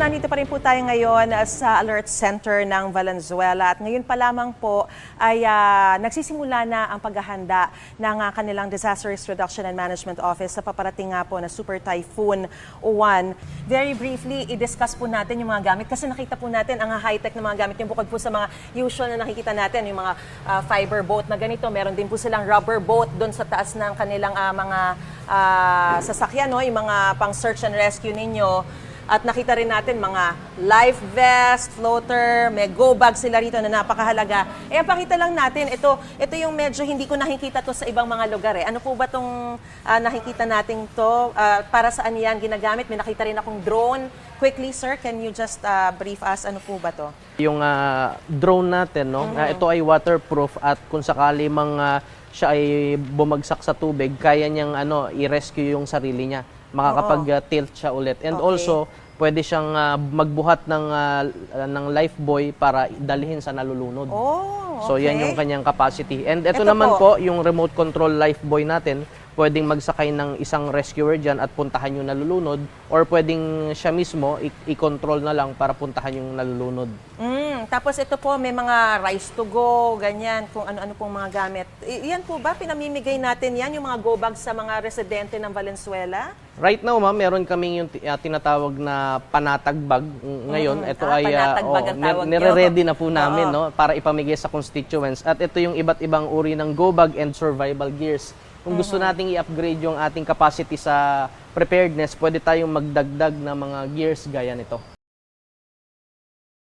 Nandito pa rin po tayo ngayon sa Alert Center ng Valenzuela at ngayon pa lamang po ay nagsisimula na ang paghahanda ng kanilang Disaster Risk Reduction and Management Office sa paparating nga po na Super Typhoon Uwan. Very briefly, i-discuss po natin yung mga gamit kasi nakita po natin ang high-tech na mga gamit yung bukod po sa mga usual na nakikita natin, yung mga fiber boat na ganito. Meron din po silang rubber boat doon sa taas ng kanilang mga sasakyan, no? Yung mga pang search and rescue ninyo. At nakita rin natin mga life vest, floater, may go bag sila rito na napakahalaga. Pakita lang natin, ito yung medyo hindi ko nakikita to sa ibang mga lugar. Ano po ba itong nakikita natin to? Para saan yan ginagamit? May nakita rin akong drone. Quickly, sir, can you just brief us? Ano po ba to? Yung drone natin, no? Ito ay waterproof at kung sakali siya ay bumagsak sa tubig, kaya niyang i-rescue yung sarili niya. Makakapag-tilt siya ulit. And also, pwede siyang magbuhat ng life buoy para dalhin sa nalulunod. So, yan yung kanyang capacity. And ito naman po, yung remote control life buoy natin, pwedeng magsakay ng isang rescuer dyan at puntahan yung nalulunod or pwedeng siya mismo i-control na lang para puntahan yung nalulunod. Tapos ito po, may mga rice to go, ganyan, kung ano-ano pong mga gamit. Yan po ba, pinamimigay natin yan, yung mga go bags sa mga residente ng Valenzuela? Right now, ma'am, meron kaming yung tinatawag na panatag bag. Ngayon, ito ay nire-ready na po namin no, para ipamigay sa constituents. At ito yung iba't ibang uri ng go bag and survival gears. Kung gusto nating i-upgrade yung ating capacity sa preparedness, pwede tayong magdagdag ng mga gears gaya nito.